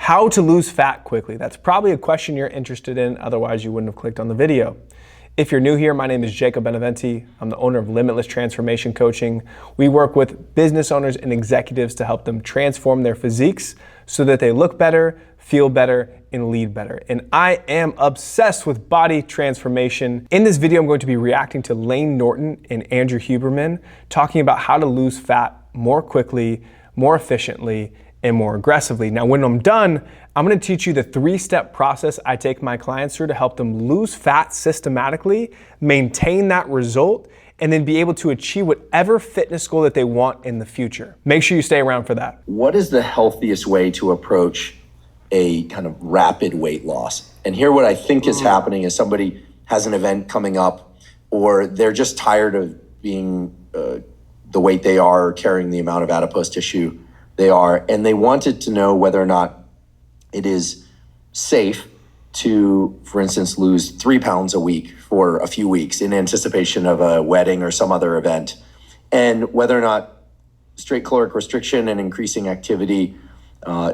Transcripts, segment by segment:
How to lose fat quickly. That's probably a question you're interested in, otherwise you wouldn't have clicked on the video. If you're new here, my name is Jacob Beneventi. I'm the owner of Limitless Transformation Coaching. We work with business owners and executives to help them transform their physiques so that they look better, feel better, and lead better. And I am obsessed with body transformation. In this video, I'm going to be reacting to Lane Norton and Andrew Huberman, talking about how to lose fat more quickly, more efficiently, and more aggressively. Now, when I'm done, I'm gonna teach you the 3-step process I take my clients through to help them lose fat systematically, maintain that result, and then be able to achieve whatever fitness goal that they want in the future. Make sure you stay around for that. What is the healthiest way to approach a kind of rapid weight loss? And here what I think is happening is somebody has an event coming up, or they're just tired of being the weight they are, carrying the amount of adipose tissue they are, and they wanted to know whether or not it is safe to, for instance, lose 3 pounds a week for a few weeks in anticipation of a wedding or some other event, and whether or not straight caloric restriction and increasing activity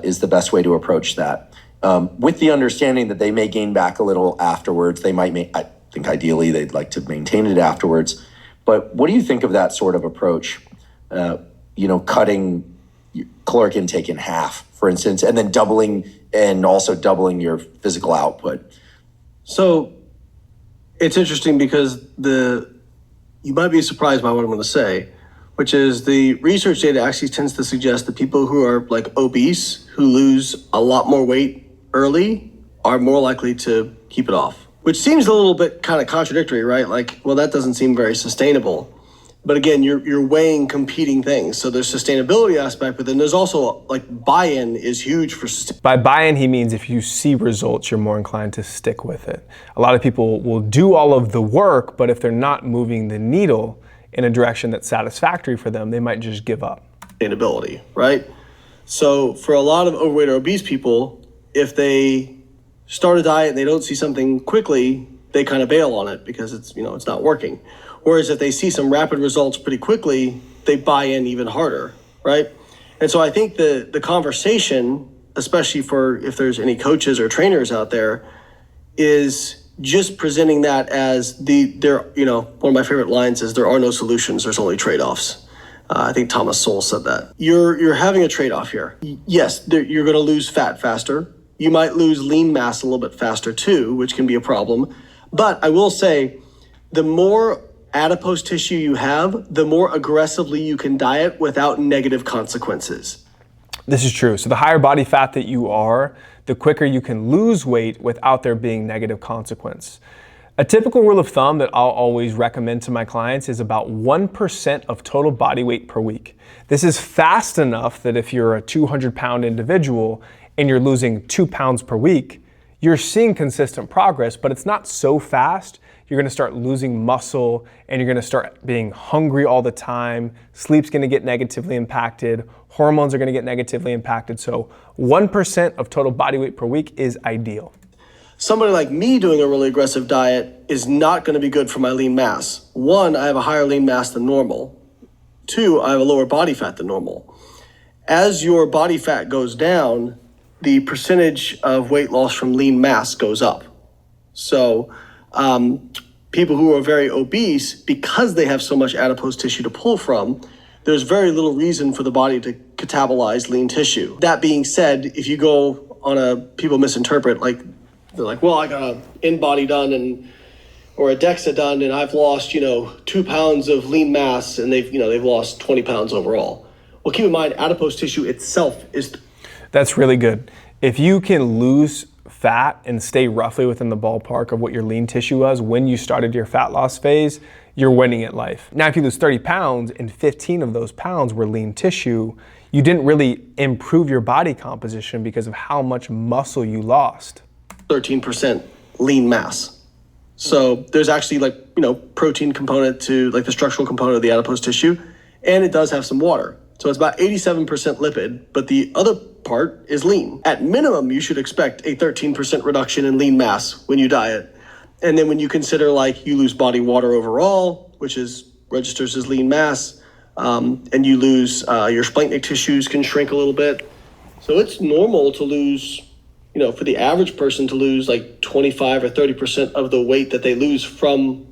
is the best way to approach that. With the understanding that they may gain back a little afterwards. They might I think ideally they'd like to maintain it afterwards. But what do you think of that sort of approach? Cutting caloric intake in half, for instance, and then doubling your physical output. So it's interesting because you might be surprised by what I'm going to say, which is the research data actually tends to suggest that people who are like obese, who lose a lot more weight early, are more likely to keep it off, which seems a little bit kind of contradictory, right? Like, well, that doesn't seem very sustainable. But again, you're weighing competing things. So there's sustainability aspect, but then there's also like buy-in is huge for By buy-in, he means if you see results, you're more inclined to stick with it. A lot of people will do all of the work, but if they're not moving the needle in a direction that's satisfactory for them, they might just give up. Sustainability, right? So for a lot of overweight or obese people, if they start a diet and they don't see something quickly, they kind of bail on it because it's not working. Whereas if they see some rapid results pretty quickly, they buy in even harder, right? And so I think the conversation, especially for if there's any coaches or trainers out there, is just presenting that as one of my favorite lines is there are no solutions, there's only trade-offs. I think Thomas Sowell said that. You're having a trade-off here. Yes, you're gonna lose fat faster. You might lose lean mass a little bit faster too, which can be a problem. But I will say, the more adipose tissue you have, the more aggressively you can diet without negative consequences. This is true. So the higher body fat that you are, the quicker you can lose weight without there being negative consequence. A typical rule of thumb that I'll always recommend to my clients is about 1% of total body weight per week. This is fast enough that if you're a 200-pound individual and you're losing 2 pounds per week, you're seeing consistent progress, but it's not so fast. You're gonna start losing muscle and you're gonna start being hungry all the time. Sleep's gonna get negatively impacted. Hormones are gonna get negatively impacted. So 1% of total body weight per week is ideal. Somebody like me doing a really aggressive diet is not gonna be good for my lean mass. 1, I have a higher lean mass than normal. 2, I have a lower body fat than normal. As your body fat goes down, the percentage of weight loss from lean mass goes up. So people who are very obese, because they have so much adipose tissue to pull from, there's very little reason for the body to catabolize lean tissue. That being said, if you go on people misinterpret, they're like, well, I got an in-body done or a DEXA done and I've lost, 2 pounds of lean mass and they've lost 20 pounds overall. Well, keep in mind, adipose tissue itself is... That's really good. If you can lose fat and stay roughly within the ballpark of what your lean tissue was when you started your fat loss phase, you're winning at life. Now, if you lose 30 pounds and 15 of those pounds were lean tissue, you didn't really improve your body composition because of how much muscle you lost. 13% lean mass. So there's actually protein component to the structural component of the adipose tissue, and it does have some water. So it's about 87% lipid, but the other part is lean. At minimum, you should expect a 13% reduction in lean mass when you diet. And then when you consider you lose body water overall, which registers as lean mass, and you lose your splanchnic tissues can shrink a little bit. So it's normal to lose, for the average person to lose like 25 or 30% of the weight that they lose from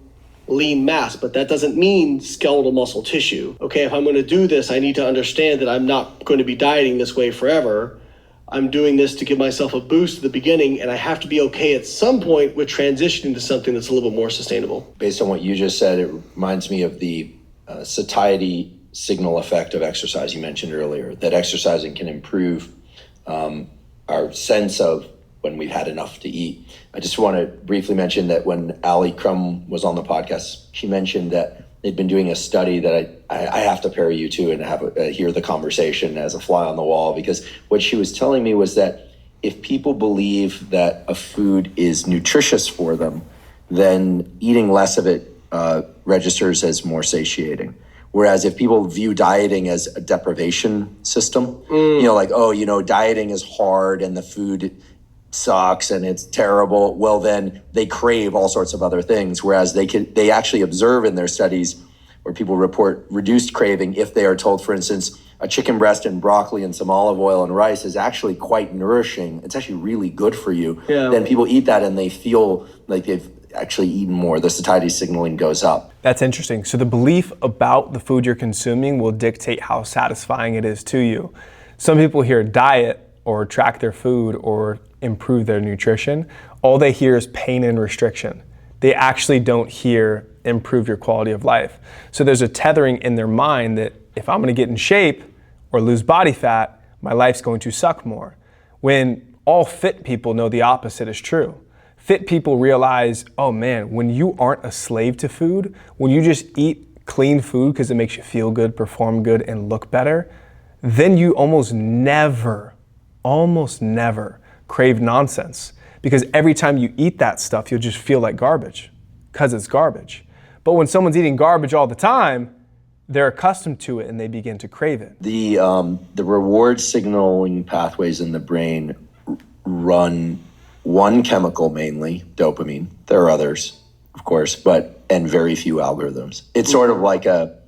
lean mass, but that doesn't mean skeletal muscle tissue. Okay, if I'm going to do this, I need to understand that I'm not going to be dieting this way forever. I'm doing this to give myself a boost at the beginning, and I have to be okay at some point with transitioning to something that's a little bit more sustainable. Based on what you just said, it reminds me of the satiety signal effect of exercise you mentioned earlier, that exercising can improve our sense of when we've had enough to eat. I just want to briefly mention that when Ali Crum was on the podcast, she mentioned that they'd been doing a study that I have to pair you to and hear the conversation as a fly on the wall, because what she was telling me was that if people believe that a food is nutritious for them, then eating less of it registers as more satiating. Whereas if people view dieting as a deprivation system, dieting is hard and the food sucks and it's terrible, well then they crave all sorts of other things. Whereas they actually observe in their studies where people report reduced craving if they are told, for instance, a chicken breast and broccoli and some olive oil and rice is actually quite nourishing. It's actually really good for you. Yeah. Then people eat that and they feel like they've actually eaten more. The satiety signaling goes up. That's interesting. So the belief about the food you're consuming will dictate how satisfying it is to you. Some people hear diet or track their food or improve their nutrition. All they hear is pain and restriction. They actually don't hear improve your quality of life. So there's a tethering in their mind that if I'm going to get in shape or lose body fat, my life's going to suck more. When all fit people know the opposite is true. Fit people realize, oh man, when you aren't a slave to food, when you just eat clean food because it makes you feel good, perform good, and look better, then you almost never crave nonsense. Because every time you eat that stuff, you'll just feel like garbage because it's garbage. But when someone's eating garbage all the time, they're accustomed to it and they begin to crave it. The reward signaling pathways in the brain run one chemical mainly, dopamine. There are others, of course, and very few algorithms. It's sort of like a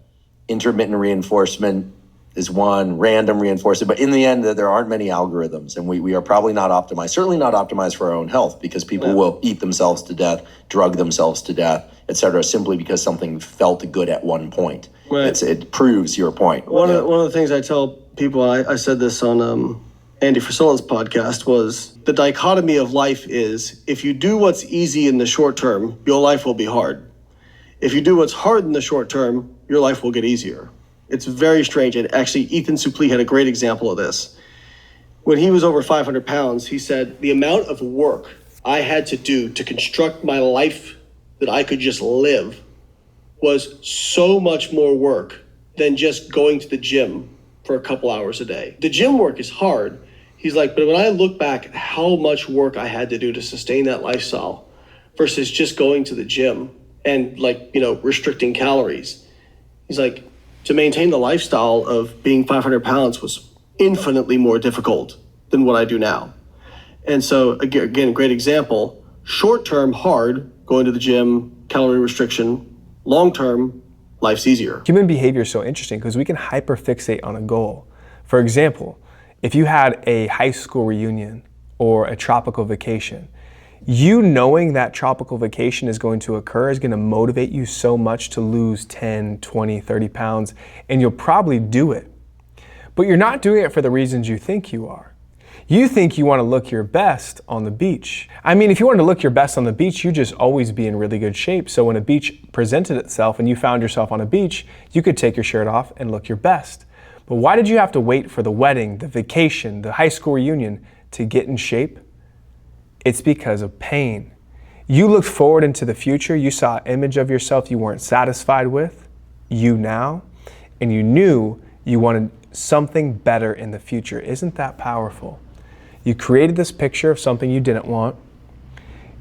intermittent reinforcement is one, random reinforcement, but in the end, there aren't many algorithms, and we are probably not optimized, certainly not optimized for our own health, because people will eat themselves to death, drug themselves to death, et cetera, simply because something felt good at one point. Right. It proves your point. One of the things I tell people, I said this on Andy Frisella's podcast, was the dichotomy of life is if you do what's easy in the short term, your life will be hard. If you do what's hard in the short term, your life will get easier. It's very strange. And actually, Ethan Suplee had a great example of this. When he was over 500 pounds, he said, the amount of work I had to do to construct my life that I could just live was so much more work than just going to the gym for a couple hours a day. The gym work is hard. He's like, but when I look back at how much work I had to do to sustain that lifestyle versus just going to the gym and restricting calories, he's like, to maintain the lifestyle of being 500 pounds was infinitely more difficult than what I do now. And so again, a great example, short-term hard, going to the gym, calorie restriction, long-term, life's easier. Human behavior is so interesting because we can hyperfixate on a goal. For example, if you had a high school reunion or a tropical vacation, you knowing that tropical vacation is going to occur is going to motivate you so much to lose 10, 20, 30 pounds, and you'll probably do it. But you're not doing it for the reasons you think you are. You think you want to look your best on the beach. I mean, if you wanted to look your best on the beach, you'd just always be in really good shape. So when a beach presented itself and you found yourself on a beach, you could take your shirt off and look your best. But why did you have to wait for the wedding, the vacation, the high school reunion to get in shape? It's because of pain. You looked forward into the future, you saw an image of yourself you weren't satisfied with, you now, and you knew you wanted something better in the future. Isn't that powerful? You created this picture of something you didn't want.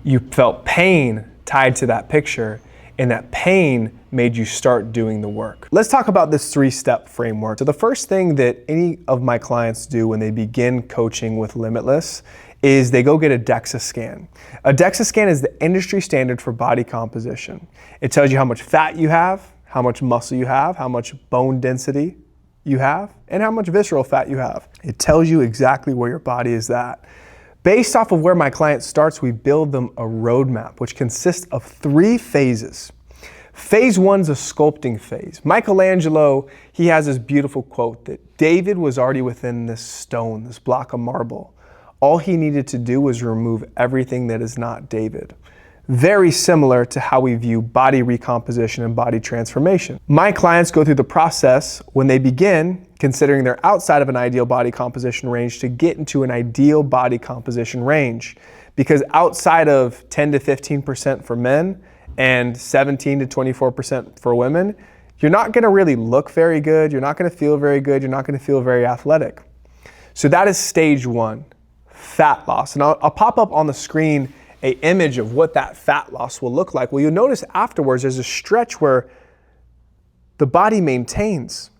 You felt pain tied to that picture, and that pain made you start doing the work. Let's talk about this 3-step framework. So the first thing that any of my clients do when they begin coaching with Limitless is they go get a DEXA scan. A DEXA scan is the industry standard for body composition. It tells you how much fat you have, how much muscle you have, how much bone density, you have and how much visceral fat you have. It tells you exactly where your body is at. Based off of where my client starts, we build them a roadmap, which consists of 3 phases. Phase 1's a sculpting phase. Michelangelo, he has this beautiful quote that David was already within this stone, this block of marble. All he needed to do was remove everything that is not David. Very similar to how we view body recomposition and body transformation. My clients go through the process when they begin considering they're outside of an ideal body composition range to get into an ideal body composition range. Because outside of 10 to 15% for men and 17 to 24% for women, you're not gonna really look very good, you're not gonna feel very good, you're not gonna feel very athletic. So that is stage 1, fat loss. And I'll pop up on the screen an image of what that fat loss will look like. Well, you'll notice afterwards there's a stretch where the body maintains.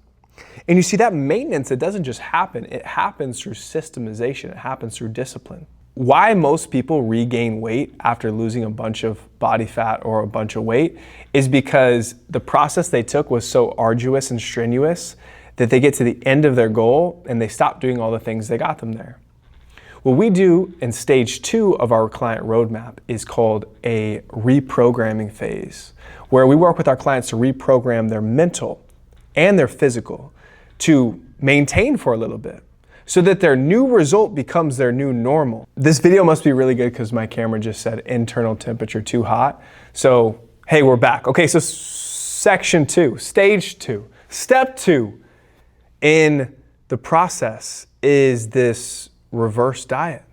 And you see that maintenance, it doesn't just happen, it happens through systemization, it happens through discipline. Why most people regain weight after losing a bunch of body fat or a bunch of weight is because the process they took was so arduous and strenuous that they get to the end of their goal and they stop doing all the things that got them there. What we do in stage 2 of our client roadmap is called a reprogramming phase, where we work with our clients to reprogram their mental and their physical to maintain for a little bit so that their new result becomes their new normal. This video must be really good because my camera just said internal temperature too hot. So, hey, we're back. Okay, so section 2, stage 2, step 2 in the process is this reverse diet.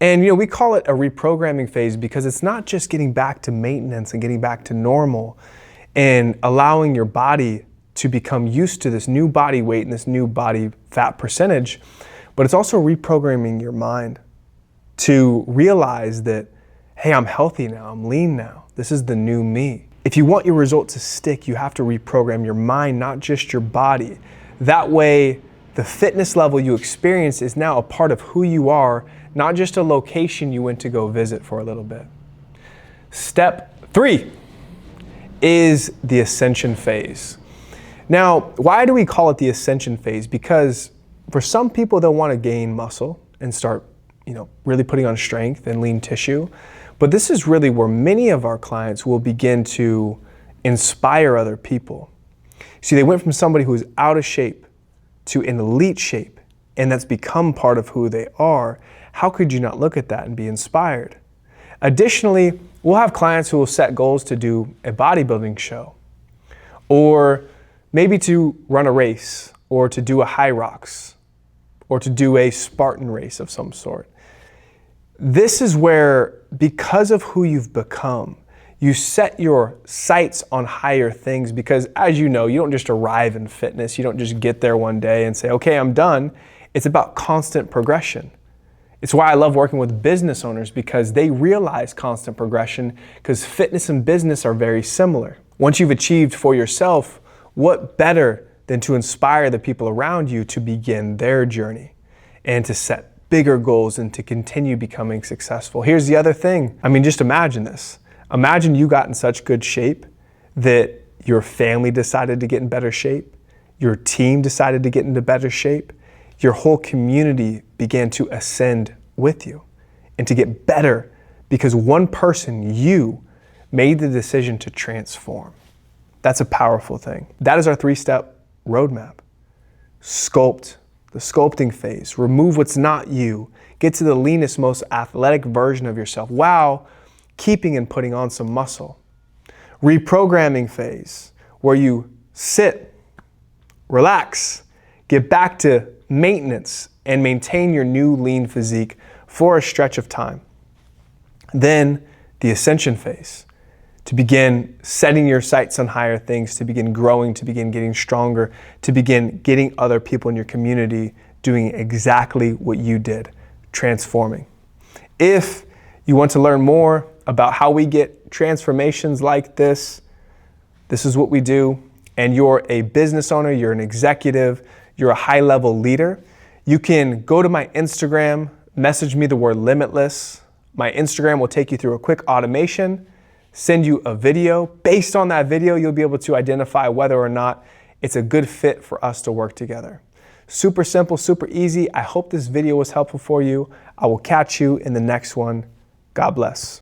And we call it a reprogramming phase because it's not just getting back to maintenance and getting back to normal and allowing your body to become used to this new body weight and this new body fat percentage, but it's also reprogramming your mind to realize that, hey, I'm healthy now, I'm lean now, this is the new me. If you want your result to stick, you have to reprogram your mind, not just your body. That way, the fitness level you experience is now a part of who you are, not just a location you went to go visit for a little bit. Step 3 is the Ascension phase. Now, why do we call it the Ascension phase? Because for some people, they'll want to gain muscle and start, really putting on strength and lean tissue. But this is really where many of our clients will begin to inspire other people. See, they went from somebody who is out of shape to an elite shape, and that's become part of who they are. How could you not look at that and be inspired? Additionally, we'll have clients who will set goals to do a bodybuilding show, or maybe to run a race, or to do a high rocks, or to do a Spartan race of some sort. This is where, because of who you've become, you set your sights on higher things because, as you know, you don't just arrive in fitness. You don't just get there one day and say, okay, I'm done. It's about constant progression. It's why I love working with business owners because they realize constant progression because fitness and business are very similar. Once you've achieved for yourself, what better than to inspire the people around you to begin their journey and to set bigger goals and to continue becoming successful. Here's the other thing. Just imagine this. Imagine you got in such good shape that your family decided to get in better shape, your team decided to get into better shape, your whole community began to ascend with you and to get better because one person, you, made the decision to transform. That's a powerful thing. That is our 3-step roadmap. Sculpt, the sculpting phase. Remove what's not you. Get to the leanest, most athletic version of yourself. Wow. Keeping and putting on some muscle. Reprogramming phase, where you sit, relax, get back to maintenance, and maintain your new lean physique for a stretch of time. Then the Ascension phase, to begin setting your sights on higher things, to begin growing, to begin getting stronger, to begin getting other people in your community doing exactly what you did, transforming. If you want to learn more about how we get transformations like this is what we do, and you're a business owner, you're an executive, you're a high-level leader, you can go to my Instagram, message me the word limitless. My Instagram will take you through a quick automation, send you a video. Based on that video, you'll be able to identify whether or not it's a good fit for us to work together. Super simple, super easy. I hope this video was helpful for you. I will catch you in the next one. God bless.